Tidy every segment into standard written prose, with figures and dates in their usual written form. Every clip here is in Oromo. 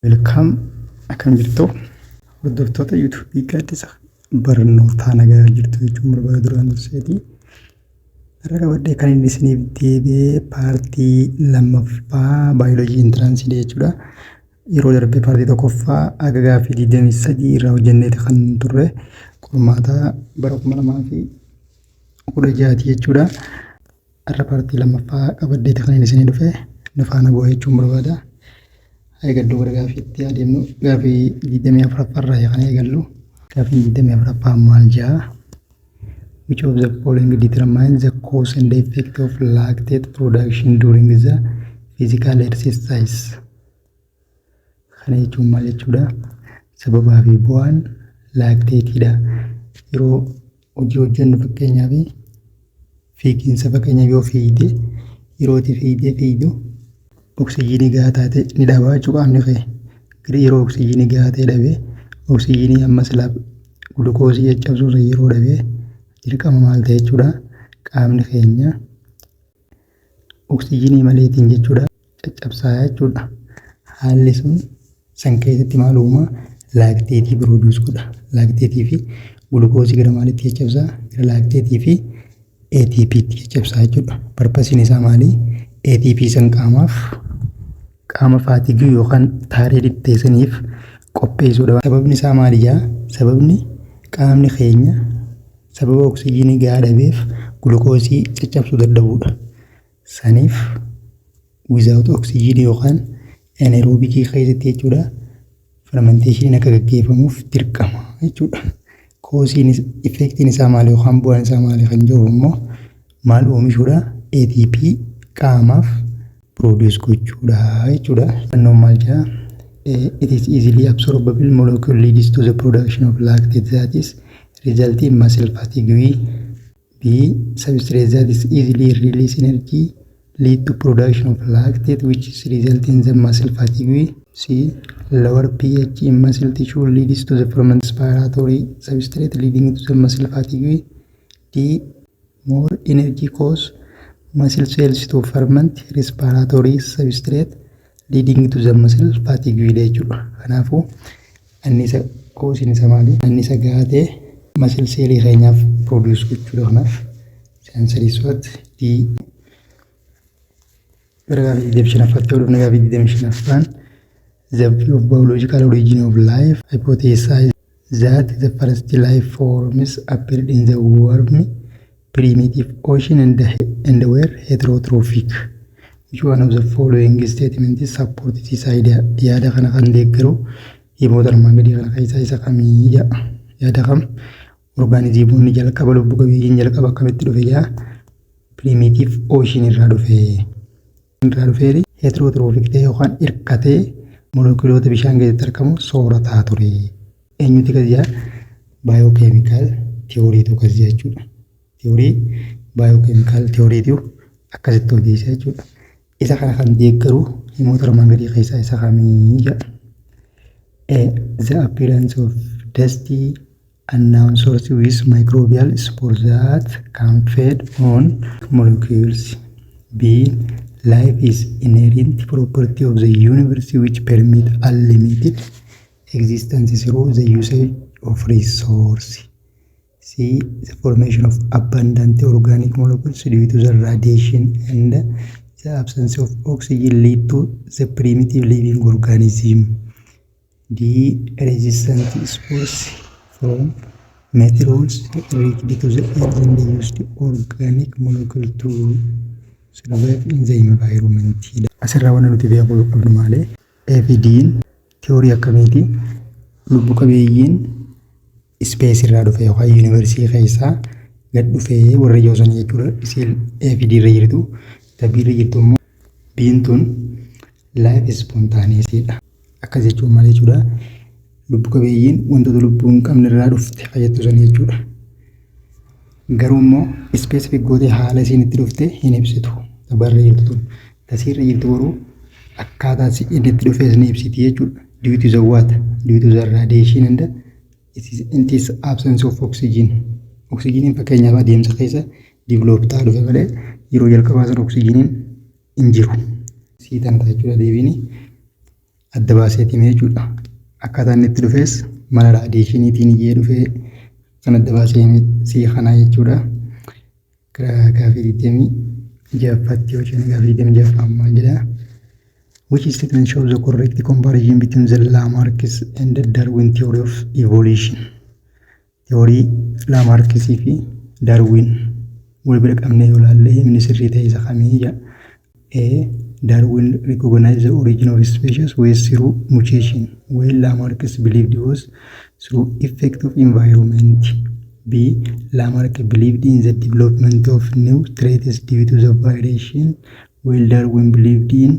Welcome akkam jirtu hordoftoota YouTube gaaddisa barnootaa nagaa jirtu jechuun barbaada duraan durseeti. Har'a qabadhee kan inni isiniif deebi'ee paartii lammaffaa baayoloojii intiraansii jechuudha. Yeroo darbee paartii tokkoffaa aga gaaffii 23 irraa hojjenneeti kan turre qormaata bara 2016 jechuudha. Har'a paartii lammaffaa qabadheeti kan inni isinii dhufe nu faana bu'aa jechuun barbaada. Eegallu gara gaaffiitti adeemnu gaaffii 24 irraa kan eegallu gaaffii 24 maal jedha? Which of the following determines the cause and the effect of lactate production during the physical exercise? Kana jechuun maal jechuudha? Sababaa fi bu'aan laakteetiidha. Yeroo hojii hojjennu fakkeenyaaf fiigiinsa fakkeenyaaf yoo fiigde yeroo itti fiigdu oksijiinii gahaa taate ni dhabaa jechuudha qaamni kee. Yeroo oksijiinii gahaa ta'e dhabee oksijiinii ammas gulukoosii caccabsuuf yeroo dhabee dirqama maal ta'e jechuudha qaamni keenya oksijiinii maleetiin jechuudha caccabsaa jechuudha. Haalli sun san keessatti maal uuma laakteetii pirooduus godha. Laakteetii fi gulukoosii gara maalitti caccabsaa? Gara laakteetii fi ATP'tti caccabsaa jechuudha. Parpasiin isaa maali? ATP san qaama faatiguu yookaan taaree dhitteessaniif qopheessuudha. Sababni isaa maalidhaa? Sababni qaamni keenya sababa oksijiinii gahaa dhabeef gulukoosii caccabsuu dadhabuudha. Saniif without oksijiinii yookaan anaeroobikii keessatti jechuudha fermenteeshiniin akka gaggeeffamuuf dirqama jechuudha. Koosiin effektiin isaa maali yookaan bu'aan isaa maali kan jiru immoo maal oomishuudha? ATP qaamaaf produce gochuudha jechuudha. Annoon maal jedha? It is easily absorbable molecule leads to the production of lactate that is result in muscle fatigue. B. Substrate that is easily release energy lead to production of lactate which is result in the muscle fatigue. C. Lower pH in muscle tissue leads to the ferment respiratory substrate leading to the muscle fatigue. D. More energy cause muscle cells to ferment respiratory substrate leading to the muscle fatigue jechuudha. Kanaafuu anniisa koosiin isa maali? Anniisa gahaa ta'e muscle cellii keenyaaf produce gochuudha. Kanaaf sensory sweat D. Gara gaaffii 25tti hodhufna. Gaaffii 25ffaan the view of biological origin of life hypothesizes that the first life forms appeared in the warm primitive ocean and were heterotrophic. Which one of the following statements support this idea? Yaada kana kan deeggaru himoota armaan gadii kana keessaa isa kamii jedha? Yaada kam? Orgaanizimoonni jalqaba lubbu qabeeyyiin jalqaba akkamitti dhufe jedha? Primitive ocean irraa dhufe. Heterotrophic ta'e yookaan hirkatee molekuloota bishaan keessatti argamu soorataa ture. Eenyuti kas jedha? Baayokeemikaal tiyooriitu kas jechuudha. Teorii baayokeemikaal tiyooriitu akkasitti odeessa jechuudha. Isa kana kan deeggaru himoota armaan gadii keessaa isa kamii jedha? A. The appearance of dusty unknown source with microbial spores that can feed on molecules. B. Life is inherent property of the universe which permit unlimited existence through the usage of resource. C. The formation of abundant organic molecules due to the radiation and the absence of oxygen lead to the primitive living organism. D. Resistant spores from meteoroids reached to the earth and used organic molecule to survive in the environment. Asirraa waan nuti beekuu qabnu maali? Evidiin tiyoorii akkamiiti? Lubbu qabeeyyiin ispees irraa dhufe yookaan yuunivarsiitii keessaa gad dhufee warra joosan jechuudha. Isiin evidii irra jirtu tabbii irra jirtu immoo biintuun life spontaneousdha. Akkas jechuun maal jechuudha? Lubbu qabeeyyiin wantoota lubbuu hin qabne irraa dhufte fayyaddu san jechuudha. Garuu immoo specific gootee haala isiin itti dhufte hin ibsitu. Tabarra jirtu tun tasiirra jirtu garuu akkaataa inni itti dhufees ni ibsiti jechuudha. Due to the what? Due to the radiation and it is absence of oxygen. Oxygen fakkeenyaaf adeemsa keessa develop ta'aa dhufe malee yeroo jalqabaa san oxygen hin jiru. Siitan ta'a jechuudha deebiin adda baaseetii jechuudha. Akkaataa inni itti dhufes mala raadiyeeshiniitiin iyyee dhufee kan adda baasee sii kanaa jechuudha. Gaaffii 26 yoo jennu gaaffii 26 maal jedha? Which statement shows the correct comparison between the Lamarck's and the Darwin theory of evolution? Theory Lamarck's fi Darwin wal bira qabnee yoo ilaalle himni sirrii ta'e isa kamii jedha. A. Darwin recognized the origin of species ways through mutation, while Lamarck believed it was through effect of environment. B. Lamarck believed in the development of new traits due to the variation, while Darwin believed in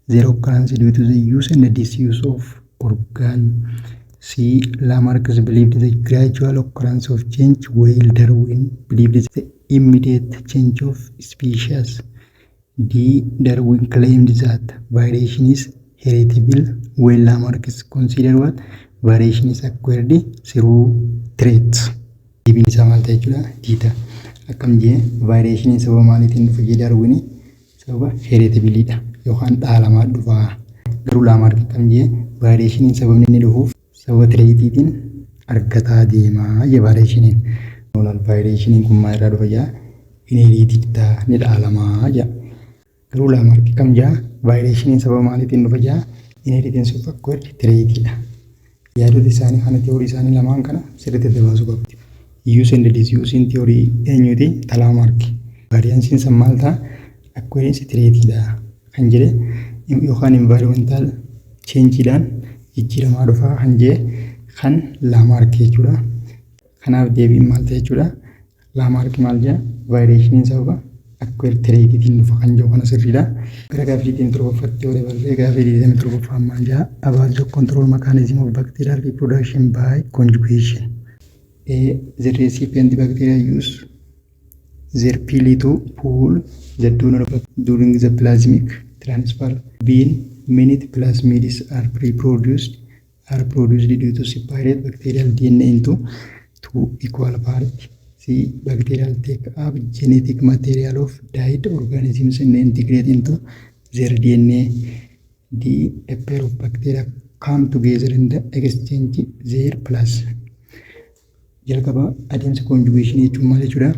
their occurrence due to the use and disuse of organ. C. Lamarck believed the gradual occurrence of change, while Darwin believed the immediate change of species. D. Darwin claimed that variation is heritable, while Lamarck considered what variation is acquired through traits. Deebiin isaa maal ta'e jechuudha? Diita. Akkam jee variation sababa maaliitiin dhufa jee Darwin sababa heritabilidha yookaan dhaalamaa dhufa. Garuu Lamarck akkam jee variation sababni inni dhufuuf sababa traitiitiin argataa deemaa jee variationiin. Variationiin kun maal irraa dhufa jaa? Inheritidha ni dhaalamaa jaa. Garuu Lamarck kam jaa variationiin sababa maaliitiin dhufa jaa? Inheritance of acquired traitidha. Yaadota isaanii kana teorii isaanii lamaan kana sirriitti adda baasuu qabdi. Use and disuse theory eenyuti? Lamarck. Variancein san maal ta'a? Acquired traitidha kan jedhe yookaan environmental changeidhaan jijjiiramaa dhufaa kan jedhe kan Lamarck jechuudha. Kanaaf deebiin maal ta'e jechuudha? Lamarck maal jaa? Variationiin sababa acquired traitiitiin dhufa kan jedhu kana sirriidha. Gara gaaffii 27tti yoo dabarre gaaffii 27 maal jaa? About the control mechanism of bacterial reproduction by conjugation. A. The recipient bacteria use their pili to pull the donor during the plasmic transfer. B. Many plasmids are produced due to separate bacterial DNA into two equal parts. C. Bacterial take up genetic material of dead organisms and integrate into their DNA. D. A pair of bacteria come together and exchange their plasmid. Jalqaba adeemsa conjugation jechuun maal jechuudha?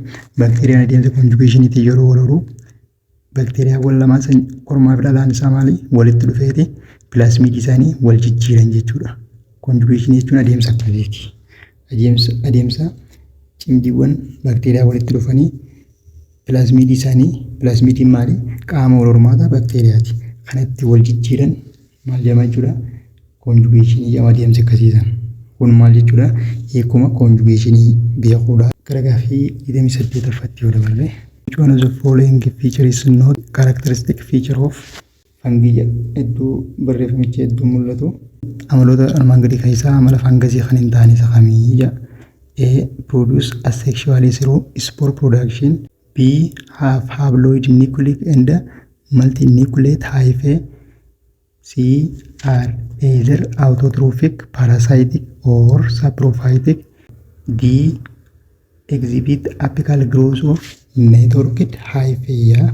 Bakteeriyaan adeemsa conjugationiitiin yeroo wal horu bakteeriyaawwan lamaan san kormaa fi dhalaan isaa maali? Walitti dhufeeti plasmidii isaanii wal jijjiiran jechuudha. Conjugation jechuun adeemsa akkasiiti. Adeemsa cimdiiwwan bakteeriyaa walitti dhufanii plasmidii isaanii plasmidiin maali? Qaama wal hormaataa bakteeriyaati. Kanatti wal jijjiiran maal jedhama jechuudha? Conjugation jedhama adeemsa akkasiisan. Kun maal jechuudha? Hiikuma conjugationii beekuudha. Gara gaaffii 28ffatti yoo dabarre which one of the following feature is not characteristic feature of fungi hedduu barreeffamichi hedduu mul'atu. Amaloota armaan gadii keessaa amala fangasii kan hin taane isa kamii jedha. A. Produce asexually through spore production. B. Have haploid nucleic and multinucleate hyphae. C. Are either autotrophic, parasitic or saprophytic. D. Exhibit apical growth of networked hyphae.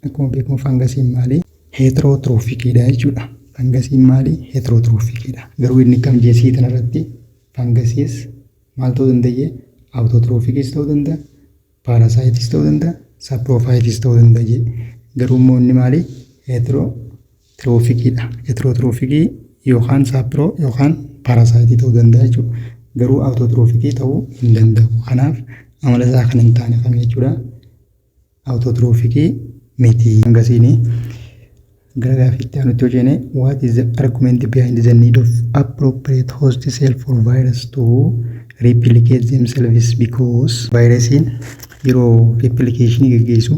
Akkuma beekamu fangasiin maali? Heterotrophicidha jechuudha. Fangasiin maali? Heterotrophicidha. Garuu inni kam jeesii kanarratti fangasiis maal ta'uu danda'a? Autotrophicis ta'uu danda'a, parasitis ta'uu danda'a, saprophytis ta'uu danda'a. Garuu immoo inni maali? Heterotrophicidha. Heterotrophici yookaan sapro yookaan parasitii ta'uu danda'a jechuudha. Garuu autotrophici ta'uu hin danda'u. Kanaaf amala isaa kan hin taane kam jechuudha? Autotrophici miti. Fangasiini gara gaaffiitti aanutti yoo jenne what is the argument behind the need of appropriate host cell for virus to replicate themselves? Because virusiin yeroo replication geggeessu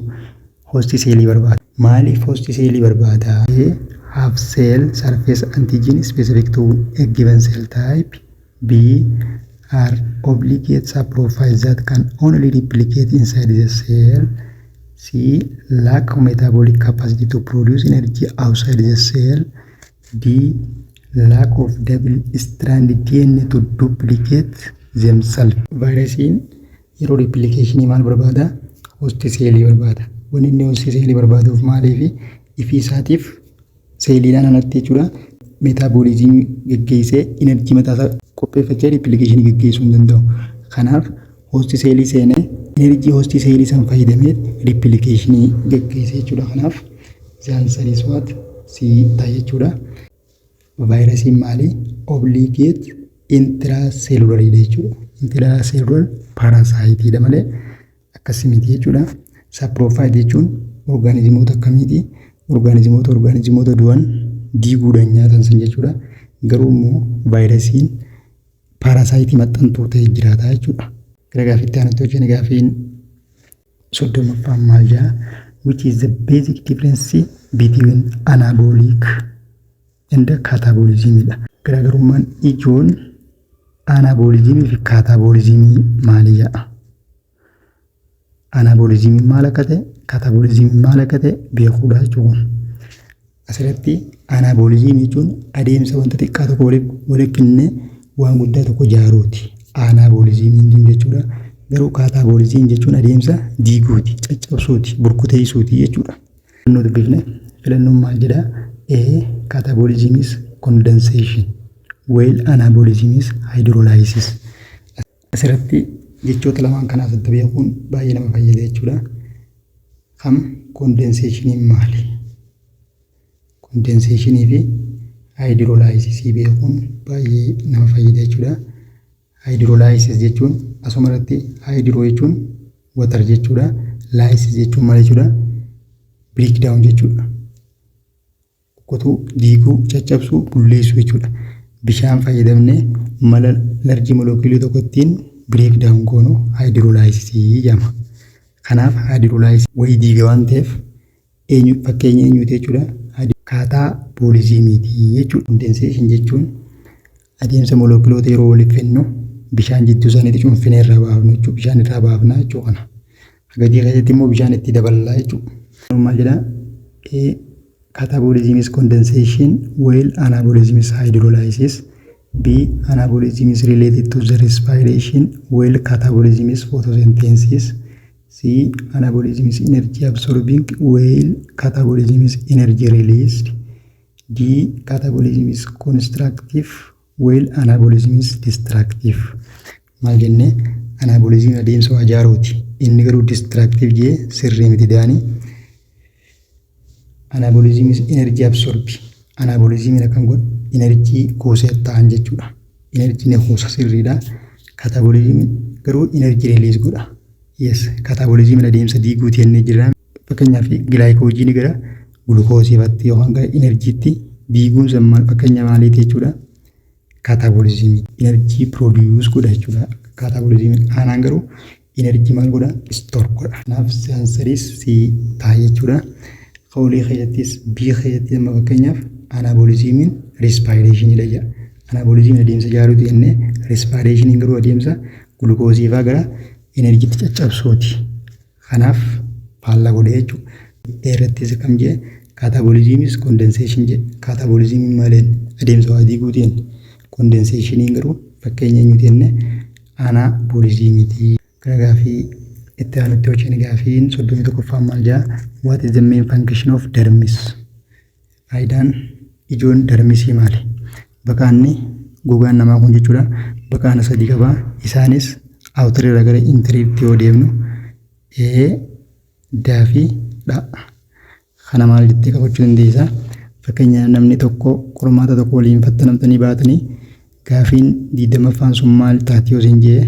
host cell barbaada. Maaliif host cell barbaada? Have cell surface antigen specific to a given cell type. B. Are obligate saprophytes that can only replicate inside the cell. C. Lack of metabolic capacity to produce energy outside the cell. D. Lack of double-stranded DNA to duplicate themselves. Virusiin yeroo replication maal barbaada? Host cell barbaada. Wanni inni host cell barbaaduuf maaliif? Ifii isaatiif seeliidhaan alatti jechuudha. meetaboolizimii geggeessee enerjii mataasaa qopheeffachaa riipilikeeshinii geggeessuu hin danda'u. Kanaaf hoosti seelii seenee enerjii hoosti seelii san fayyadamee riipilikeeshinii geggeessee jechuudha. Kanaaf zaansariis waat sii ta'a jechuudha. Vaayirasiin maali? Obligeet intiraaseelulariidha jechuudha. Intiraaseelular paaraasaayitiidha malee akkasii miti jechuudha. Saapiroofaayit jechuun orgaanizimoota akkamiiti? Orgaanizimoota du'an diiguudhaan nyaatan san jechuudha. Garuu immoo vaayirasiin paarasaayitii maxxantuu ta'e jiraata jechuudha. Gara gaaffiitti aanutti hojii gaaffiin 30ffaan maal jedha? Which is the basic difference between anabolic and catabolism dha. Garaagarummaan ijoon anabolizimii fi katabolizimii maali jedha? Anabolizimiin maal akka ta'e, katabolizimiin maal akka ta'e beekuudha jechuudha. Asirratti anabolizimii jechuun adeemsa wanta xiqqaa tokko walitti kennee waan guddaa tokko ijaaruuti. Anabolizimiin jechuudha. Garuu katabolizimiin jechuun adeemsa diiguuti, caccabsuuti, burkuteessuuti jechuudha. Filannoo dubbifne filannoon maal jedhaa? Catabolism is condensation, while anabolism is hydrolysis. Asirratti jechoota lamaan kanaa sadda beekuun baay'ee nama fayyada jechuudha. Kam condensationiin maali? Condensationii fi hydrolysis beekuun baay'ee nama fayyada jechuudha. Hydrolysis jechuun asuma irratti hydro jechuun water jechuudha. Lysis jechuun maal jechuudha? Breakdown jechuudha. Qotuu diiguu, caccabsuu, bulleessuu jechuudha. Bishaan fayyadamnee mala larjii molookiilii tokko ittiin breakdown goonu hydrolysis jedhama. Kanaaf hydrolysis wayii diiga waan ta'eef fakkeenya eenyuuti jechuudha? Kataboolizimiiti jechuudha. Condensation jechuun adeemsa molookiloota yeroo waliif fennu bishaan jidduu isaaniitti cuunfinee irraa baafnu jechuudha. Bishaan irraa baafna jechuudha kana. Gadii keessatti immoo bishaan itti dabalaa jechuudha. Maal jedhaa? Catabolism is condensation, while anabolism is hydrolysis. B. Anabolism is related to the respiration, while catabolism is photosynthesis. C. Anabolism is energy absorbing, while catabolism is energy released. D. Catabolism is constructive, while anabolism is destructive. Maal jennee anabolism adeemsa waa ijaaruuti. Inni garuu destructive jee sirrii miti daanii. Anabolism is energy absorbing. Anabolism kan godhu energy kuusee ta'an jechuudha. Energy ne kuusa sirriidha. Catabolism garuu energy release godha. Yes, catabolism adeemsa diiguuti jennee jirra. Fakkeenyaaf glycogen gara gulukoosiifaatti yookaan gara enerjiitti diiguun sammaan fakkeenya maaliiti jechuudha? Catabolism energy produce godha jechuudha. Catabolism aanaan garuu energy maal godha? Store godha. Kanaaf sensoriis si ta'a jechuudha. Qawlee keessattis bii keessatti amma fakkeenyaaf anabolizimiin respiration jedha. Anabolizimiin adeemsa ijaaruuti jennee respiration garuu adeemsa gulukoosiifaa gara enerjiitti caccabsuuti. Kanaaf faallaa godhe jechuudha. Dheerattis kam jee catabolism is condensation jedhe. Catabolisimiin maaleen adeemsa waa diiguutiin condensationiin garuu fakkeenya eenyuuti jennee anabolizimiiti. Gaaffii itti aanutti hojii gaaffiin 31ffaan maal jedha? What is the main function of dermis? Faayidaan ijoon dermisii maali? Baqaanni gogaan namaa kun jechuudha. Baqaana sadii qaba. Isaanis outer irraa gara interiitti yoo deemnu daa fi dha. Kana maal jettee qabachuu dandeessa? Fakkeenya namni tokko qormaata tokko waliin fattanamtanii baatanii gaaffiin 20ffaan sun maal taati yoo isin jee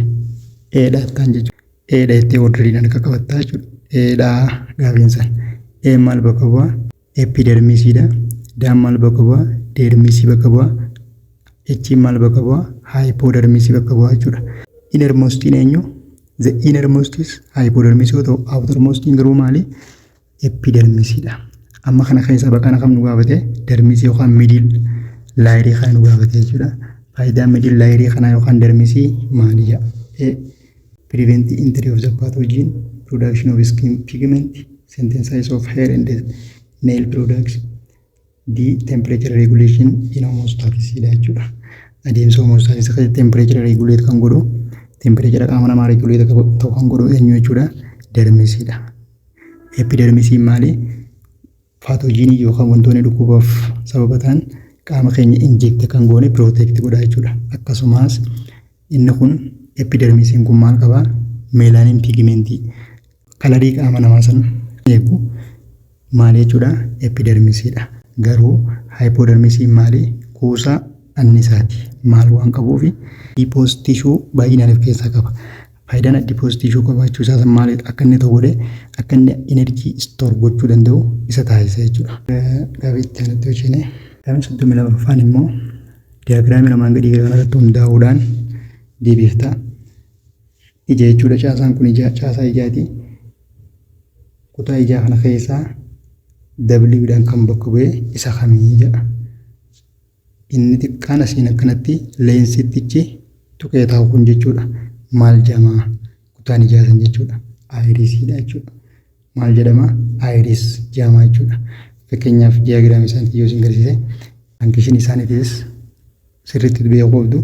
dha ta'an jechuudha. Dha jettee orderiidhaan akka qabattaa jechuudha. Dha gaaffiin san. Maal bakka bu'aa? Epidermisiidha. Daan maal bakka bu'aa? Dermisii bakka bu'aa. Echiin maal bakka bu'aa? Hypodermisii bakka bu'aa jechuudha. Innermostiin eenyu? The innermost is hypodermis yoo ta'u, outermostiin garuu maali? Epidermisiidha. Amma kana keessa baqana kam nu gaafate? Dermisii yookaan middle layerii kana nu gaafate jechuudha. Faayidaan middle layerii kana yookaan dermisii maali jedha? Prevent the entry of the pathogen, production of skin pigment, synthesis of hair and nail products. D. Temperature regulation in homeostasis jechuudha. Adeemsa homeostasis keessatti temperature regulate kan godhu, temperature qaama namaa regulate ta'u kan godhu eenyu jechuudha? Dermisiidha. Epidermisiin maali? Paatoojiinii yookaan wantoonni dhukkubaaf sababa ta'an qaama keenya injekte kan goone protect godha jechuudha. Akkasumas inni kun epidermisiin kun maal qabaa? Meelaanin pigmentii kalarii qaama namaa sana eegu maal jechuudha? Epidermisiidha. Garuu hypodermisiin maali? Kuusaa annisaati. Maal waan qabuufi adipose tissue baay'inaan of keessaa qaba. Faayidaan adipose tissue qabaachuu isaa maali? Akka inni ta'u godhee akka inni energy store gochuu danda'u isa taasisa jechuudha. Gaaffitti aanutti hojjenne. Gaaffiin 32ffaan immoo diyaagiraamii lamaan gadii irratti hundaa'uudhaan deebifta. Ija jechuudha. Caasaan kun caasaa ijaati. Kutaa ijaa kana keessaa W kan bakka bu'ee isa kamii jedha. Inni xiqqaan asiin akkanatti leensittichi tuqee taa'u kun jechuudha. Maal jedhama? Kutaan ijaa san jechuudha. Aayirisiidha jechuudha. Maal jedhama? Aayiris jedhama jechuudha. Fakkeenyaaf diyaagiraamii isaaniitti yoo isin agarsiise fankishinii isaaniitis sirriitti beekuu qabdu.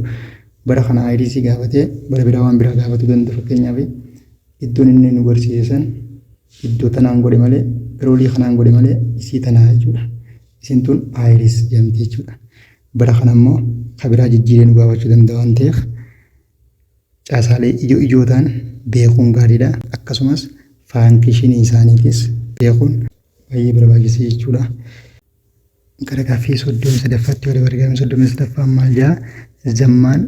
Bara kana aayirisii gaafatee bara biraa waan biraa gaafatuu danda'a. Fakkeenyaaf iddoon inni nu barsiisan iddoo tanaan godhe malee roolii kanaan godhe malee isii tanaa jechuudha. Isin tun aayiris jedhamti jechuudha. Bara kana immoo kabiraa jijjiiree nu gaafachuu danda'a waan ta'eef caasaalee ijootaan beekuun gaariidha. Akkasumas faankishinii isaaniitis beekuun baay'ee barbaachisaa jechuudha. Gara gaaffii 33ffaatti yoo dabarre gaaffii 33ffaan maal jedha? Zammaan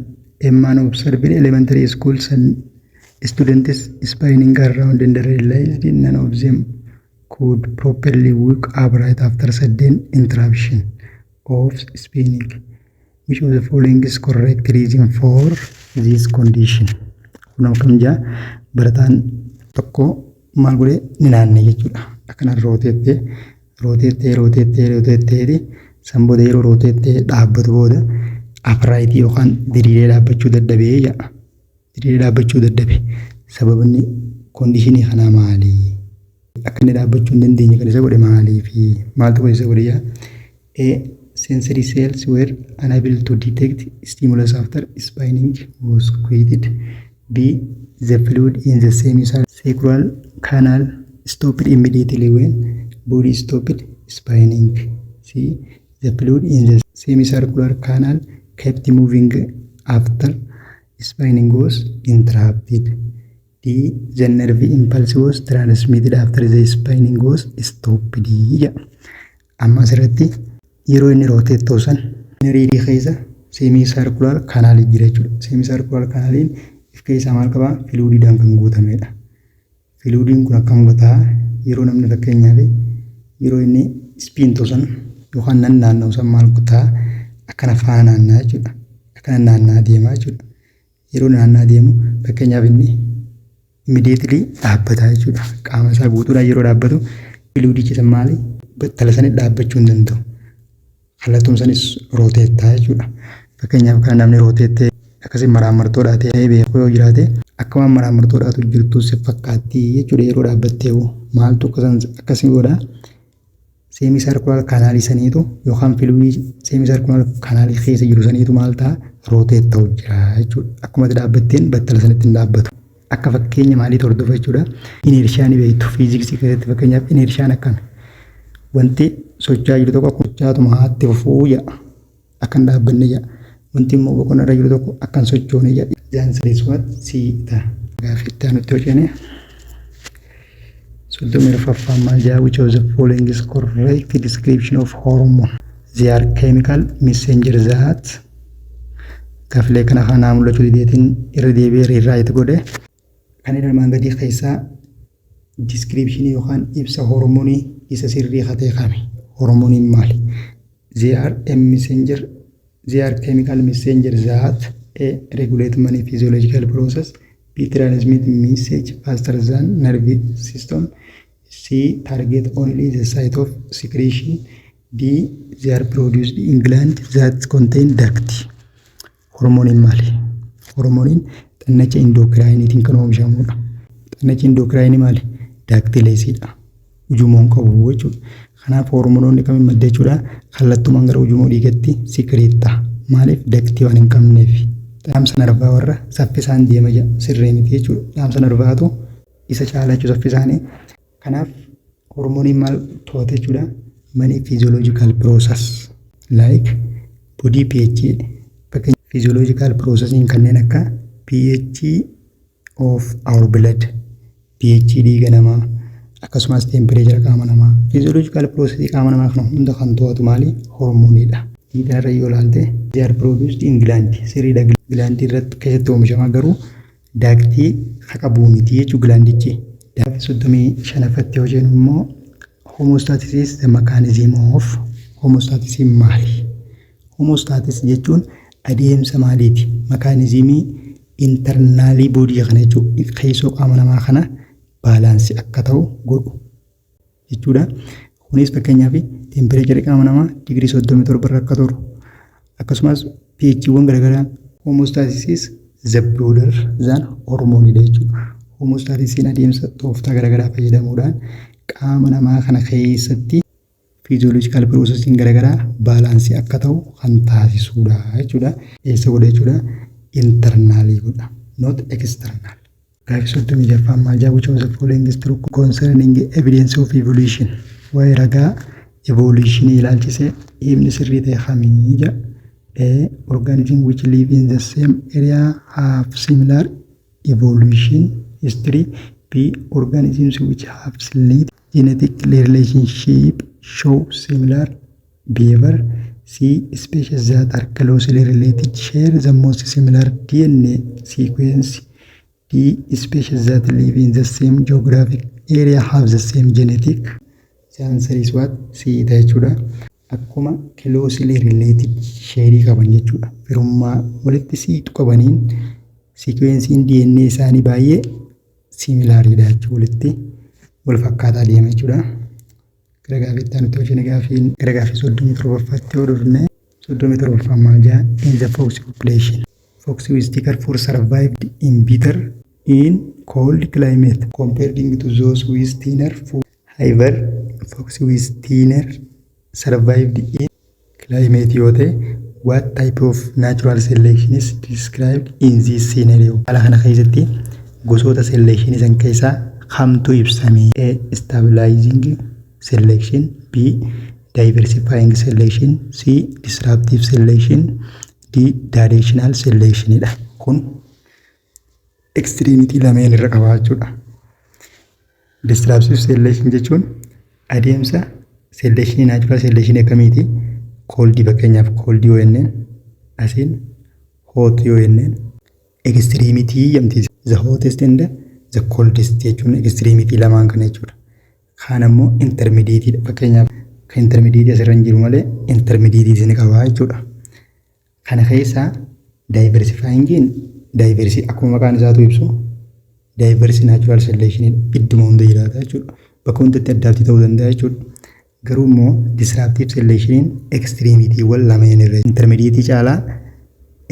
man observed elementary school students spinning around and realized none of them could properly walk upright after sudden interruption of spinning. Which of the following is correct reason for this condition? Kun akkam jedha barataan tokko maal godhe ni naannee jechuudha. Akkana rooteettee san booda yeroo rooteettee dhaabbatu booda upright yookaan diriiree dhaabbachuu dadhabee jedha. Diriiree dhaabbachuu dadhabe. Sababni conditionii kanaa maali? Akka inni dhaabbachuu hin dandeenye kan isa godhe maaliifi? Maaltu kan isa godhe jedha? A. Sensory cells were unable to detect stimulus after spinning was quieted. B. The fluid in the semicircular canal stopped immediately when body stopped spinning. C. The fluid in the semicircular canal kept moving after spinning was interrupted. D. The nerve impulse was transmitted after the spinning was stopped. Amma asirratti yeroo inni rotate ta'u san riidii keessa semicircular canal jira jechuudha. Semicircular canaliin if keessaa maal qabaa? Fluidiidhaan kan guutamedha. Fluidiin kun akkam godhaa? Yeroo namni fakkeenyaaf yeroo inni spin ta'u san yookaan naanna'u san maal godhaa? Akkana faana naanna'aa jechuudha. Akkana naanna'aa deemaa jechuudha. Yeroo naanna'aa deemu fakkeenyaaf inni immediately dhaabbataa jechuudha. Qaama isaa guutuudhaan yeroo dhaabbatu fluidichi san maali? Battala sanatti dhaabbachuu hin danda'u. Kallattuun sanis rooteettaa jechuudha. Fakkeenyaaf kan namni rooteettee akkasii maraamartoodhaa ta'ee beekuu yoo jiraate akka waan maraamartoodhaatu jirtu si fakkaatti jechuudha. Yeroo dhaabbattee maaltu akkasii godhaa? Semicircular canalii saniitu yookaan fluidii semicircular canalii keessa jiru saniitu maal ta'a? Rooteet ta'u jira jechuudha. Akkuma dhaabbatteen battala sanatti hin dhaabbatu. Akka fakkeenya maaliitu hordofa jechuudha? Ineershaan beektu fiiziksii keessatti fakkeenyaaf ineershaan akkami? Wanti socho'aa jiru tokko sochaatuma haatti fufuu jedha. Akkan dhaabbanne jedha. Wanti immoo boqonnarra jiru tokko akkan sochoone jedha. Jaansaleessumat siita. Gaaffii nutti hojjenne. 34ffaan maal jedha? Which of the following is correct description of hormone? They are chemical messenger that gaaffilee kana kanaa mul'achuu dideetiin irra deebi'ee rewrite godhe. Kan inni armaan gadii keessaa description yookaan ibsa hormoonii isa sirrii hatee kami? Hormooniin maali? They are chemical messenger that A. regulate many physiological process. B. transmit message faster than nervous system. C. target only the site of secretion. D. they are produced in gland that contain duct. Hormooniin maali? Hormooniin xannacha endocrineetiin kan oomishamudha. Xannachi endocrine maali? Daktileesiidha. Ujumoon qabu jechuudha. Kanaaf hormoononni kamiin madda jechuudha? Kallattumaan gara ujumoo dhiigatti sikreetta. Maaliif? Daktii waan hin qabneef. Dhaamsa narvaa warra saffisaan deema sirrii miti jechuudha. Dhaamsa narvaatu isa caalaa jechuudha saffisaanii. Kanaaf hormooniin maal to'ata jechuudha? Many physiological process like body pH bakka physiological processing kanneen akka pH of our blood, pH dhiiga namaa akkasumas temperature qaama namaa. Physiological process qaama namaa kana hunda kan to'atu maali? Hormooniidha. Dhiiga irra yoo ilaalte they are produced in gland. Sirriidha gland irratti keessatti oomishama garuu daaktii qabu miti jechuu glandichi. Daaktii 35ffatti yoo jennu immoo homeostasis is the mechanism of homeostasis maali? Homeostasis jechuun adeemsa maaliiti? Mechanismii internally body kana jechuudha. Keessoo qaama namaa kana baalaansii akka ta'u godhu jechuudha. Kunis fakkeenyaaf temperature qaama namaa digirii 37 irra akka turu akkasumas pHiiwwan garaagaraa homeostasis is the broader than hormoonidha jechuudha. Homeostasisin adeemsa tooftaa garaagaraa fayyadamuudhaan qaama namaa kana keessatti physiological processing garaagaraa baalaansii akka ta'u kan taasisudha jechuudha. Eessa godha jechuudha? Internally godha, not external. Gaaffii 36ffaan maal jedha? Which of the following is true concerning evidence of evolution? Waa'ee ragaa evolution ilaalchisee himni sirrii ta'e kamii jedha? A. Organism which live in the same area have similar evolution history. B. Organisms which have slight genetic relationship show similar behavior. C. Species that are closely related share the most similar DNA sequence. D. Species that live in the same geographic area have the same genetic. The answer is what? C jechuudha. Akkuma closely related share qaban jechuudha. Firummaa walitti siitu qabaniin sequencein DNA isaanii baay'ee similaridha jechuudha. Walitti wal fakkaataa deema jechuudha. Garaagaafii nuti hojii gaafiin garaagaafii 37ffaatti yoo dhufne 37ffaan maal jedha? In the fox population. Fox is thicker for survived in bitter in cold climate compared to those with thinner food. However, fox with thinner survived in climate yoo ta'e, what type of natural selection is described in this scenario? Haala kana keessatti gosoota selection san keessaa kamtu ibsame? A. Stabilizing selection. B. Diversifying selection. C. Disruptive selection. D. Directional selection dha. Kun extremity lameen irra qabaachuudha. Disruptive selection jechuun adeemsa selection natural selection akkamiiti? Cold fakkeenyaaf cold yoo jenneen asiin hot yoo jenneen extremity yamti the hottest and the coldest jechuun extremity lamaan kana jechuudha. Kaan ammoo intermediate fakkeenyaaf kan intermediate asirra hin jiru malee intermediate isin qabaa jechuudha. Kana keessaa diversifying diversity akkuma maqaan isaatu ibsu diverse natural selection idduma hunda jiraata jechuudha. Bakka hundatti addaatti ta'uu danda'a jechuudha. Garuu immoo disruptive selection extremity wal lameen irra intermediate caalaa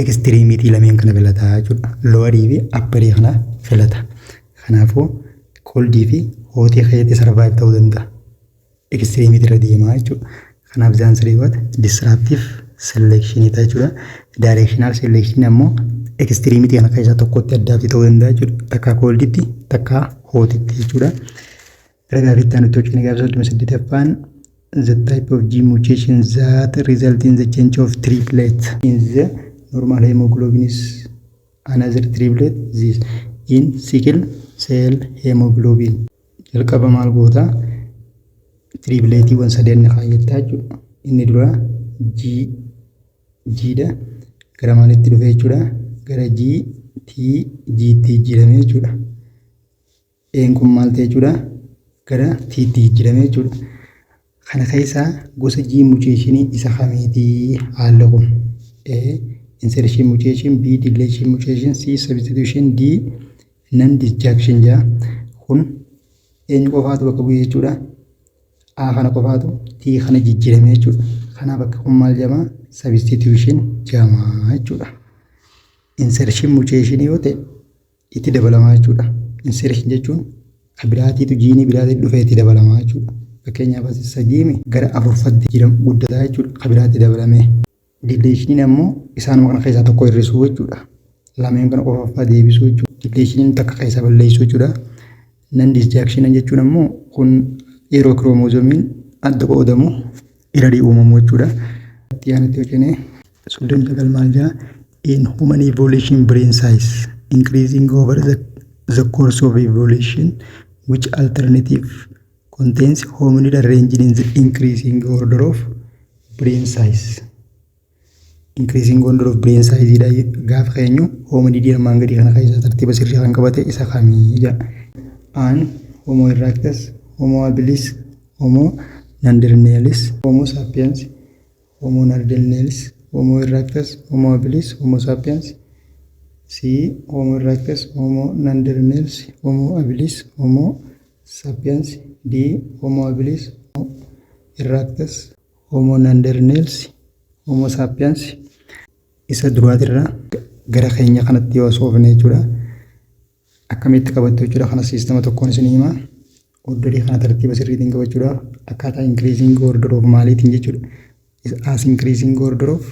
extremity lameen kana filataa jechuudha. Lower fi upper kana filata. Kanaafuu cold fi hot keessatti survive ta'uu danda'a. Extremity irra deemaa jechuudha. Kanaaf the answer is what? Disruptive selection jechuudha. Directional selection ammoo extremity kana keessaa tokkotti addaatti ta'uu danda'a jechuudha. Takka colditti takka hotitti jechuudha. Garaagaafii nuti hojii gaaffii 38ffaan the type of gene mutation that result in the change of triplet in the normal hemoglobin is another triplet this in sickle cell hemoglobin. Jalqaba maal goota? Tripletiiwwan sadeen kaayyataa jechuudha. Inni dura G dha. Gara maalitti dhufe jechuudha? Gara GT jedhamee jechuudha. Een kun maal ta'e jechuudha? Gara TT jedhamee jechuudha. Kana keessaa gosa G mutation isa kamiiti haalli kun? A. Insertion mutation. B. Deletion mutation. C. Substitution. D. Non-disjunction jedha. Kun eenyu qofaatu bakka bu'ee jechuudha? A kana qofaatu T kana jijjiiramee jechuudha. Kanaaf bakka kun maal jedhama? Substitution jedhama jechuudha. Insertion mutation yoo ta'e itti dabalamaa jechuudha. Insertion jechuun biraatiitu jiinii biraatiitu dhufee itti dabalamaa jechuudha. Fakkeenyaaf asii jiimi gara 4ffatti jiran guddataa jechuudha. Biraatti dabalamee. Deletion ammoo isaanuma kana keessaa tokko hir'isuu jechuudha. Lameen kana qofaaf deebisuu jechuudha. Deletion takka keessaa balleessuu jechuudha. Non-disjunction jechuun ammoo kun yeroo kiroomoozoomiin adda qoodamu irra uumamu jechuudha. Itti aanutti hojjennee 39 maal jedha? In human evolution brain size increasing over the course of evolution, which alternative contains hominid arranged in the increasing order of brain size. Increasing order of brain size ida gaaf keenyu hominid armaan gadii kana keessa tartiiba sirrii kan qabate isa kamii jedha. An Homo erectus, Homo habilis, Homo neanderthalis, Homo sapiens, Homo neanderthalis, Homo erectus, Homo habilis, Homo sapiens. C. Homo erectus, Homo neanderthalis, Homo habilis, Homo sapiens. D. Homo habilis, Homo erectus, Homo neanderthalis, Homo sapiens. Isa duraatirra gara keenya kanatti yoo soofne jechuudha. Akkamitti qabattu jechuudha. Kana siistama tokkoon isin himaa. Orderii kana tartiiba sirriitiin qabachuudhaaf akkaataa increasing order of maaliitiin jechuudha. As increasing order of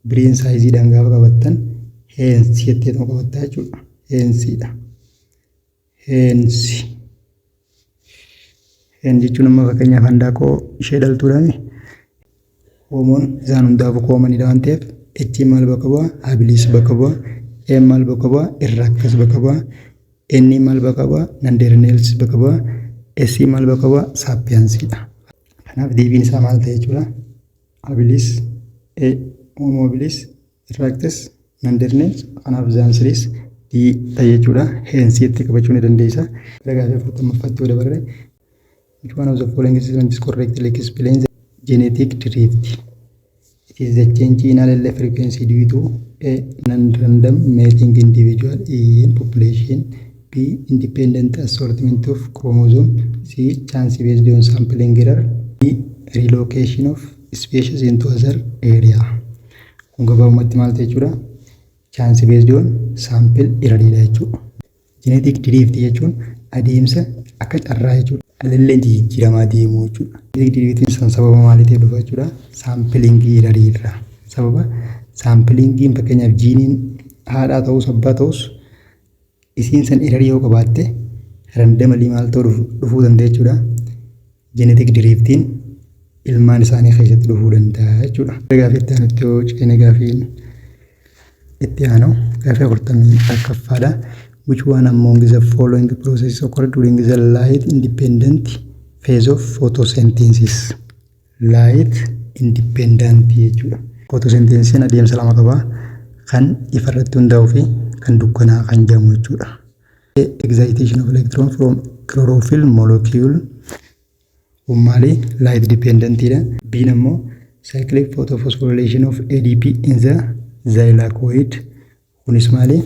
brain size dhaan gaafa qabattan heensi jetteetuma qabattaa jechuudha. Heensiidha. Heensi. Heen jechuun amma fakkeenyaaf handaaqoo ishee dhaltuudhaani. Homoon isaan hundaafuu koomanidha waan ta'eef H maal bakka bu'a? Habilis bakka bu'a. M maal bakka bu'a? Erectus bakka bu'a. N maal bakka bu'a? Neanderthalis bakka bu'a. S maal bakka bu'a? Sapiensidha. Kanaaf deebiin isaa maal ta'e jechuudha? Habilis, Homo habilis, Erectus, Neanderthalis. Kanaaf zaansiris D ta'e jechuudha. Heensi itti qabachuu ni dandeessa. Gaafii 40ffaatti yoo dabarre which one of the following statements correctly explains the genetic drift? It is the change in allele frequency due to a non-random mating individual in population. B. Independent assortment of chromosome. C. Chance based on sampling error. D. Relocation of species into other area. Kun gabaabumatti maal ta'e jechuudha? Chance based on sample error jechuudha. Genetic drift jechuun adeemsa akka carraa jechuudha. Allelleen jijjiiramaa deemuu jechuudha. Genetic driftiin san sababa maaliitiif dhufa jechuudha? Sampling error irraa. Sababa samplingiin fakkeenyaaf jiiniin haadhaa ta'us abbaa ta'us isiin san error yoo qabaatte randomly maal ta'uu dhufuu danda'a jechuudha. Genetic driftiin ilmaan isaanii keessatti dhufuu danda'a jechuudha. Gaafii itti aanutti yoo ceene gaafiin itti aanu gaafii 40ffaadha. Which one among the following processes occur during the light independent phase of photosynthesis? Light independent jechuudha. Photosynthesis adeemsa lama qaba. Kan ifarratti hundaa'uu fi kan dukkanaa kan jedhamu jechuudha. Excitation of electron from chlorophyll molecule maali light dependent dha. B ammoo cyclic photophosphorylation of ADP in the thylakoid kunis maali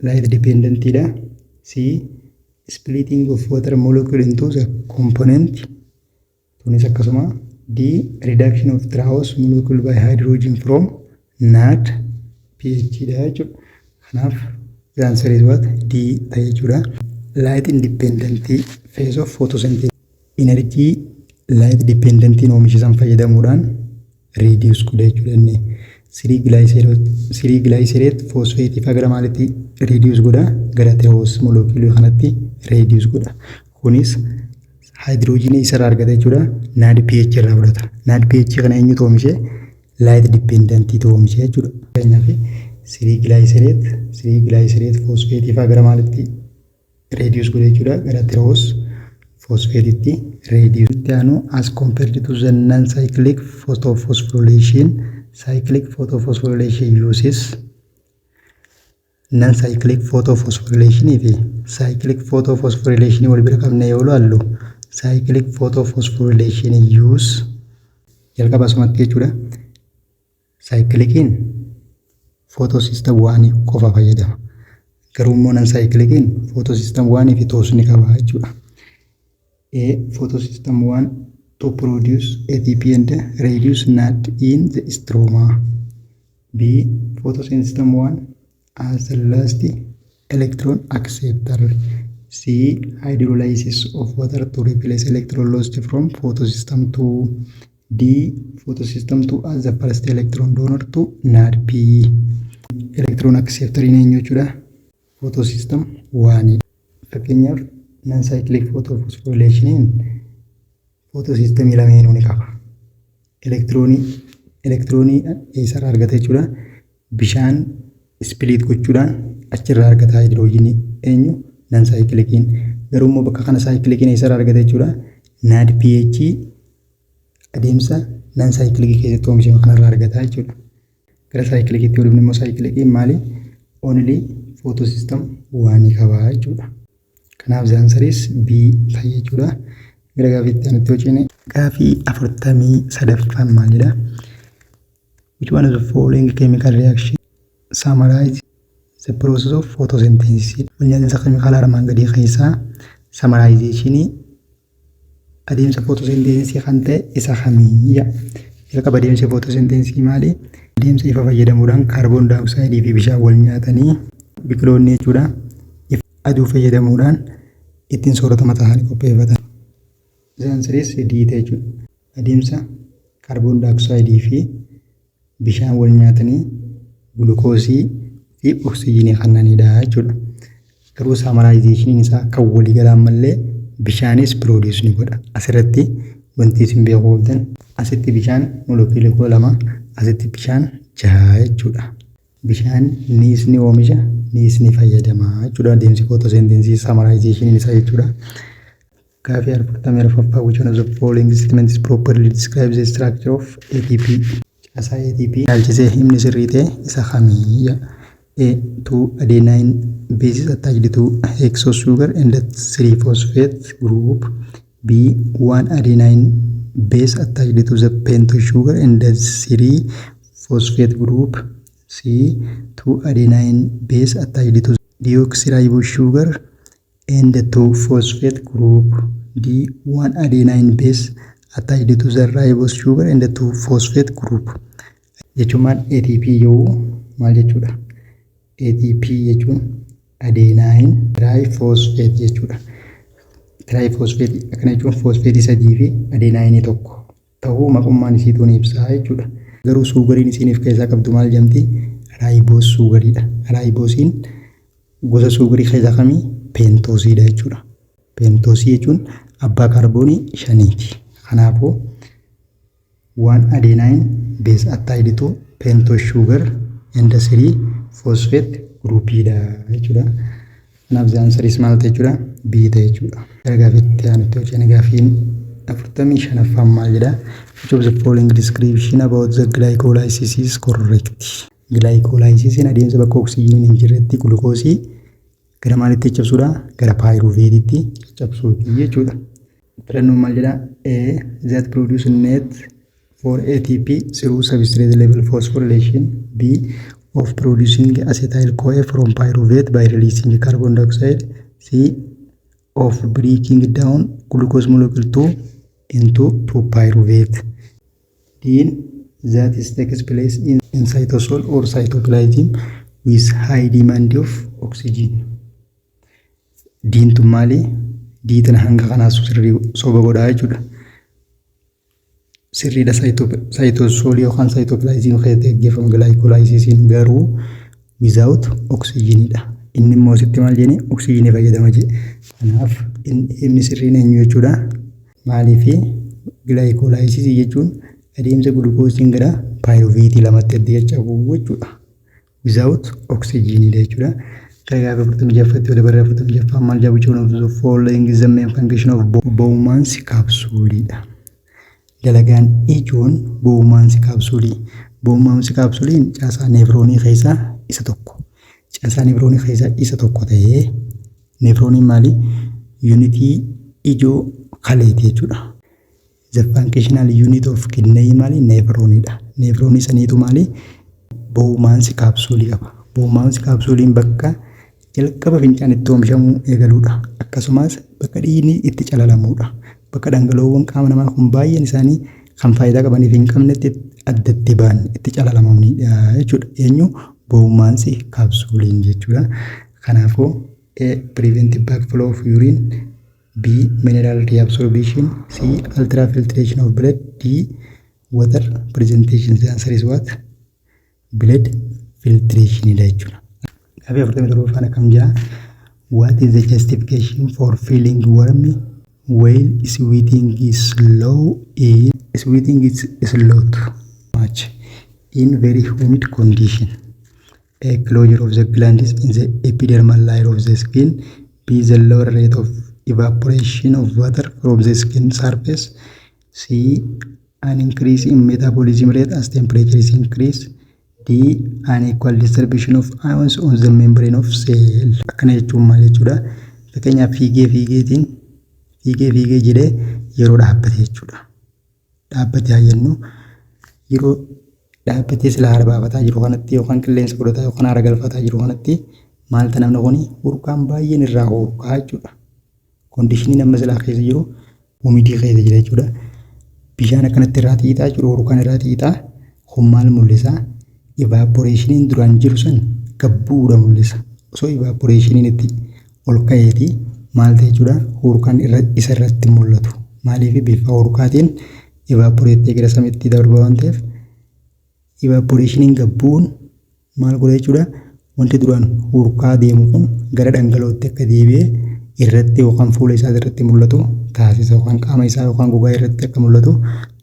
light dependent dha. C. Splitting of water molecule into the component kunis akkasuma. D. Reduction of Strauss molecule by hydrogen from NAD pH dha jechuudha. Kanaaf the answer is what? D ta'e jechuudha. Light independent phase of photosynthesis. Energy light dependent oomishisan fayyadamuudhaan reduce godha jechuudha inni. 3-glycerate phosphate gara maalitti reduce godha? Gara Strauss molecule kanatti reduce godha. Kunis hydrogen isarraa argata jechuudha. NAD pH irraa fudhata. NAD pH kana eenyutu oomishe? Light dependent oomishe jechuudha. Fakkeenyaaf 3-glycerate phosphate gara maalitti reduce godha jechuudha? Gara Strauss phosphate reduce. As compared to the non-cyclic photophosphorylation, cyclic photophosphorylation uses non-cyclic photophosphorylation fi cyclic photophosphorylation wal bira qabne yoo ilaallu cyclic photophosphorylation use jalqaba asumatti jechuudha. Cyclicin photosystem 1 qofa fayyadama. Garuu immoo non-cyclicin photosystem 1 fi toosni qaba jechuudha. A. Photosystem 1 to produce ATP and reduce NAD in the stroma. B. Photosystem 1 as the last electron acceptor. C. Hydrolysis of water to replace electron lost from photosystem 2. D. Photosystem 2 as the first electron donor to NADP. Electron acceptor in jechuudha. Photosystem 1. Fakkeenyaaf non-cyclic photophosphorylation photosystem lameenuu ni qaba. Electron elektiroonii eessarraa argata jechuudha. Bishaan ispiliit gochuudhaan achirraa argata haayidroojinii eenyu nan saayikilikiin. Garuu immoo bakka kana saayikilikiin eessarraa argata jechuudha. Naad pH adeemsa nan saayikilikii keessatti oomishame kanarraa argata jechuudha. Gara saayikilikiitti yoo dhufne immoo saayikilikiin maali? Only photosystem waanii qabaa jechuudha. Kanaaf zaansariis B ta'e jechuudha. Gara gaafiitti aanutti hojjenne gaafii 43ffaan maalidha? Which one of the following chemical reaction summarize the process of photosynthesis? Walnyaatinsa keemikaala armaan gadii keessaa summarization adeemsa photosynthesis kan ta'e isa kamiyya? Jalqaba adeemsa photosynthesis maali? Adeemsa ifa fayyadamuudhaan kaarboon daayoksayidii fi bishaan wal nyaatanii biqiloonni jechuudha. Ifa aduu fayyadamuudhaan ittiin soorata ta'anii qopheeffatan. Zaansariis D jechuudha. Adeemsa kaarboon daayoksayidii fi bishaan wal nyaatanii gulukoosii fi oksijiinii kannanidha jechuudha. Garuu summarization isaa kan walii galaan malee bishaanis produce ni godha. Asirratti wanti isin beekuu qabdan asitti bishaan molekiilii 2 asitti bishaan 6 jechuudha. Bishaan niis ni oomisha niis ni fayyadama jechuudha. Adeemsi photosynthesis summarization isaa jechuudha. Gaafii 44ffaa which one of the following statements properly describes the structure of ATP? Caasaa ATP ilaalchisee himni sirrii ta'e isa kamiyya? A. 2 adenine bases attached to hexose sugar and 3 phosphate group. B. 1 adenine base attached to the pentose sugar and 3 phosphate group. C. 2 adenine base attached to deoxyribose sugar and 2 phosphate group. D. 1 adenine base attached to the ribose sugar and 2 phosphate group. Jechuun ATP yoo maal jechuudha? ATP jechuun adenine triphosphate jechuudha. Triphosphate akkana jechuun phosphate 3 fi adenine 1 ta'uu maqummaan isiituu ni ibsaa jechuudha. Garuu suugariin isiiniif keessaa qabdu maal jedhamti? Ribose suugariidha. Ribosiin gosa suugarii keessaa kamii? Pentoosiidha jechuudha. Pentoosii jechuun abbaa kaarboonii 5ti. Kanaafuu 1 adenine base attached to pentose sugar and 3 phosphate groupidha jechuudha. Kanaaf zaansariis maal ta'e jechuudha? B ta'e jechuudha. Gara gaafiitti aanutti hojjenne gaafiin 45ffaan maal jedha? Which of the following description about the glycolysis is correct? Glycolysisiin adeemsa bakka oksijiiniin hin jirretti gulukoosii gara maalitti caccabsuudha? Gara paayiruveetitti caccabsuuti jechuudha. Filannoon maal jedha? A. That produce net for ATP through substrate level phosphorylation. B. Of producing acetyl CoA from pyruvate by releasing carbon dioxide. C. Of breaking down glucose molecule 2 into 2-pyruvate. D. That is takes place in cytosol or cytoplasm with high demand of oxygen. Diin tun maali? Diitan hanga kanaas sirrii soba godhaa jechuudha. Sirriidha cytosol yookaan cytoplasm keessatti gaggeeffamu glycolysisiin garuu without oxygenidha. Inni immoo sitti maal jenni? Oxygenii fayyadama jedhe. Kanaaf inni sirriin eenyu jechuudha? Maaliifi glycolysisii jechuun adeemsa gulukoosiin gara paayiruveetii lamatti adda caccabuu jechuudha. Without oxygenidha jechuudha. Gaafii 46ffatti wala barraa 46ffaan maal jedha? Which one of the following is the main function of Bowman's capsule? Dalagaan ijoon Bowman's capsule. Bowman's capsule caasaa neefroonii keessaa isa tokko. Caasaa neefroonii keessaa isa tokko ta'ee neefrooniin maali? Unitii ijoo kaleeti jechuudha. The functional unit of kidney maali? Neefrooniidha. Neefroonii saniitu maali? Bowman's capsule qaba. Bowman's capsulein bakka jalqaba fincaan itti oomishamuu eegaluudha. Akkasumas bakka dhiigni itti calalamuudha. Bakka dhangala'oowwan qaama namaa kun baay'een isaanii kan faayidaa qabaniif hin qabnetti addatti ba'an itti calalamanidha jechuudha. Eenyu? Bowman's capsulein jechuudha. Kanaafuu A. Prevent backflow of urine. B. Mineral reabsorption. C. Ultrafiltration of blood. D. Water presentation. The answer is what? Blood filtration jechuudha. Gaafii 47ffaan akkam jedha? What is the justification for feeling warm while sweating is low in sweating is low? much. In very humid condition, a closure of the glands in the epidermal layer of the skin, B, the lower rate of evaporation of water from the skin surface, C, an increase in metabolism rate as temperature is increased, D, unequal distribution of ions on the membrane of cell. Akkana jechuun maal jechuudha? Fakkeenyaaf fiigee jedhee yeroo dhaabbate jechuudha. Dhaabbatee haa jennu yeroo dhaabbatee silaa aara baafataa jiru kanatti yookaan qilleensa fudhataa yookaan aara galfataa jiru kanatti maalta namni kuni urkaan baay'een irraa hurkaa jechuudha. Koondishiniin amma silaa keessa jiru humidii keessa jira jechuudha. Bishaan akkanatti irraa xiixaa jechuudha. Urkaan irraa xiixaa kun maal mul'isa? Evaporeeshiniin duraan jiru san gabbuudha mul'isa. Osoo evaporeeshiniin itti ol ka'eeti maal ta'e jechuudha? Urkaan isa irratti mul'atu. Maaliif bifa urkaatiin evaporeettee gara samiitti darba waan ta'eef evaporeeshiniin gabbuun maal godha jechuudha? Wanti duraan urkaa deemu kun gara dhangala'ootti akka deebi'ee irratti yookaan fuula isaa irratti mul'atu taasisa yookaan qaama isaa yookaan gogaa irratti akka mul'atu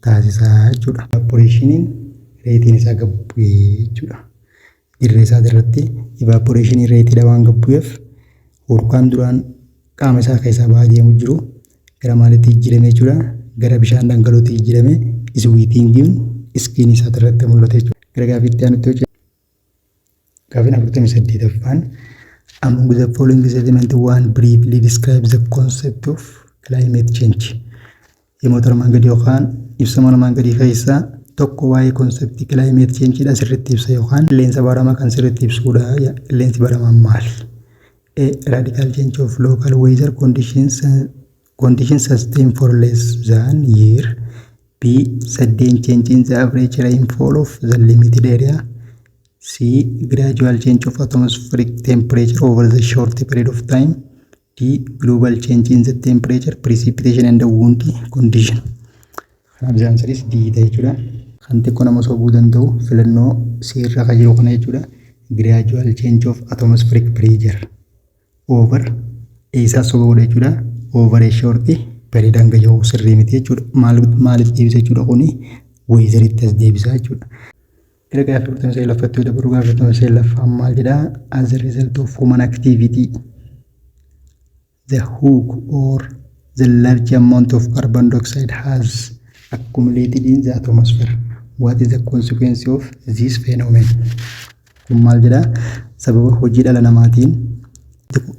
taasisa jechuudha. Evaporeeshiniin reetiin isaa gabbu'ee jechuudha. Dirree isaa irratti evaporeeshinii reetiidha waan gabbu'eef urkaan duraan qaama isaa keessaa ba'aa deemu jiru gara maalitti jijjiirame jechuudha? Gara bishaan dhangala'ootti jijjiirame iswiitingiin iskiin isaa irratti mul'ata jechuudha. Gara gaaffiitti aanutti hojii. Gaaffiin 48ffaan among the following statement one briefly describes the concept of climate change. Himoota armaan gadii yookaan ibsama armaan gadii keessaa tokko waa'ee konseptii climate change dha sirriitti ibsa yookaan qilleensa baramaa kan sirriitti ibsudha. Qilleensi baramaa maali? A radical change of local weather conditions sustained for less than year. B, sudden change in the average rainfall of the limited area. C, gradual change of atmospheric temperature over the short period of time. D, global change in the temperature, precipitation and the wind condition. The answer is D jechuudha. Kan xiqqoo nama sobuu danda'u filannoo C irra kan jiru kana jechuudha. Gradual change of atmospheric pressure over isaa sobuu jechuudha. Over a short period hanga jiru sirrii miti jechuudha. Maaliif deebisa jechuudha kuni weezeritti as deebisa jechuudha. Gara gaaffii 49ffatti dabaruu gaaffii 49ffaan maal jedha? As a result of human activity, the hook or the large amount of carbon dioxide has accumulated in the atmosphere. What is the consequence of this phenomenon? Kun maal jedha? Sababa hojii dhala namaatiin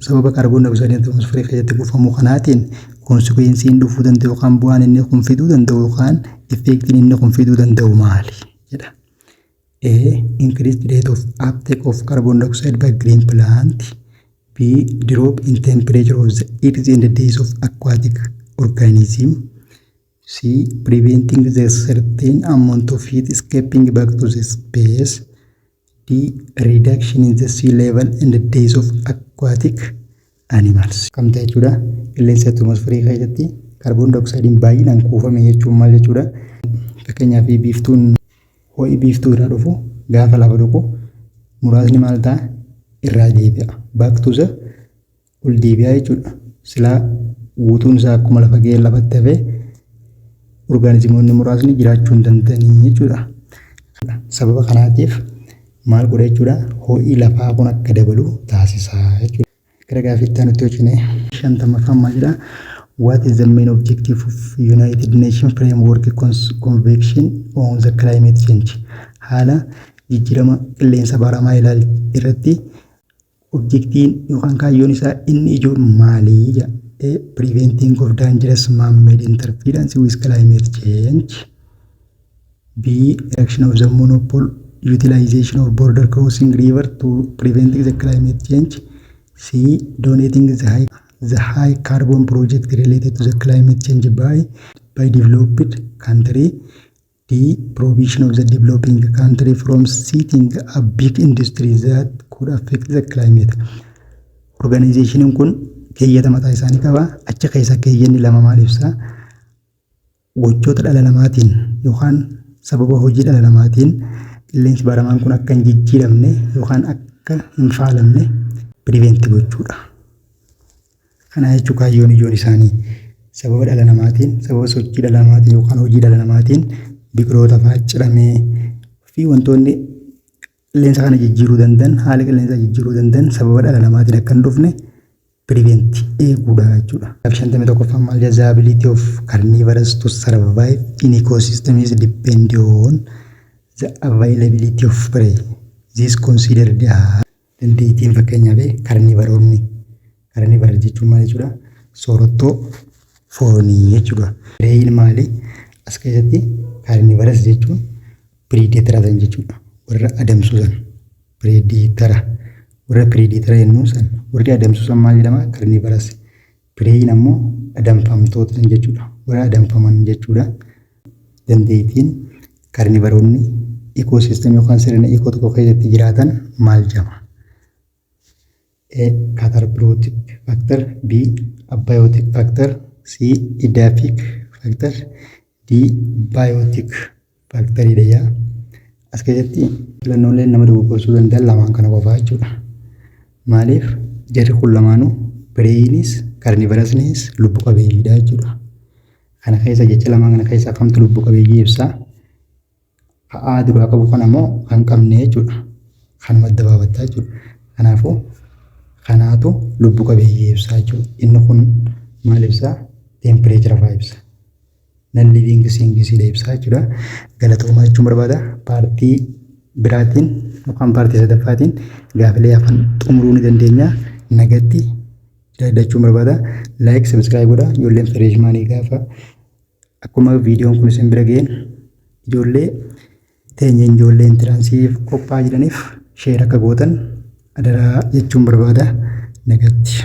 sababa kaarboon dioxide atmosfeerii keessatti kuufamu kanaatiin konsekwensiin dhufuu danda'u yookaan bu'aan inni kun fiduu danda'u yookaan effektiin inni kun fiduu danda'u maali jedha. A, increased rate of uptake of carbon dioxide by green plant. B, drop in temperature of the earth in the days of aquatic organism. C, preventing the certain amount of heat escaping back to the space. D, reduction in the sea level in the days of aquatic animals. Kam ta'e jechuudha? Qilleensa atmosfeerii keessatti kaarboon dioxaidiin baay'inaan kuufame jechuun maal jechuudha? Fakkeenyaaf biiftuun ho'i biiftuu irraa dhufu gaafa lafa dhufu muraasni maal ta'a? Irraa deebi'a. Back to the ol deebi'a jechuudha. Silaa guutuun isaa akkuma lafa ga'ee lafatti hafee orgaanizimoonni muraasni jiraachuu hin danda'anii jechuudha. Sababa kanaatiif maal godha jechuudha? Ho'i lafaa kun akka dabalu taasisaa jechuudha. Gara gaaffiitti aanutti hojjine 50ffaan maal jedha? What is the main objective of United Nations Framework Convention on the Climate Change? Haala jijjiirama qilleensa baramaa irratti objektiin yookaan kaayyoon isaa inni ijoon maalii jedha? A, preventing of dangerous man-made interference with climate change. B, reduction of the monopole utilization of border crossing river to preventing the climate change. C, donating the high carbon project related to the climate change by developed country. D, prohibition of the developing country from setting up big industries that could affect the climate. Organization kun keeyyata mataa isaanii qaba. Achi keessa keeyyanni lama maal ibsa? Gochoota dhala namaatiin yookaan sababa hojii dhala namaatiin qilleensi baramaan kun akka hin jijjiiramne yookaan akka hin faalamne prevent gochuudha. Kana jechuun kaayyoon ijoon isaanii sababa dhala namaatiin sababa sochii dhala namaatiin yookaan hojii dhala namaatiin biqiloota fa'aa ciramee fi wantoonni qilleensa kana jijjiiruu danda'an haala qilleensaa jijjiiruu danda'an sababa dhala namaatiin akka hin dhufne prevent eeguudha jechuudha. 51ffaan maal jedha? The ability of carnivorous to survive in ecosystem is depend on the availability of prey. This considered dandeettiin fakkeenyaaf karniivara jechuun maal jechuudha? Soorattoo foonii jechuudha. Preeyin maali? As keessatti karniivaras jechuun predatara jechuudha. Warra adamsu san predatara. Warra predatara jennuu san warri adamsu san maal jedhama? Karniivaras. Preeyin ammoo adamfamtoota jechuudha. Warra adamfaman jechuudha. Dandeettiin karniivaroonni ecosystem yookaan sirna eekoo tokko keessatti jiraatan maal jedhama? A. Cathartic factor. B. Abiotic factor. C. Edaphic factor. D. Biotic factor jedha. As keessatti filannoolee nama dogoggorsuu danda'an lamaan kana qofaa jechuudha. Maaliif jarri kun lamaanuu preeyinis karniivarasnis lubbu qabeeyyiidha jechuudha. Kana keessa jecha lamaan kana keessa kamtu lubbu qabeeyyii ibsaa? Ka'aa duraa qabu kan ammoo kan qabne jechuudha. Kanuma adda baafattaa jechuudha. Kanaafuu kanaatu lubbu qabeeyyii ibsaa jechuudha. Inni kun maal ibsaa? Tempereechara fa'aa ibsa. Non-living things ibsaa jechuudha. Galatoomaa jechuun barbaada. Paartii biraatiin yookaan paartii sadaffaatiin gaafilee hafan xumuruu ni dandeenya. Nagatti jiraadhachuun barbaada. Like, subscribe godha. Ijoolleen fireeshmaanii gaafa akkuma viidiyoon kun isin bira ga'een ijoollee intiraansiif qophaa'aa jiraniif sheer akka gootan adaraa jechuun barbaada. Nagatti.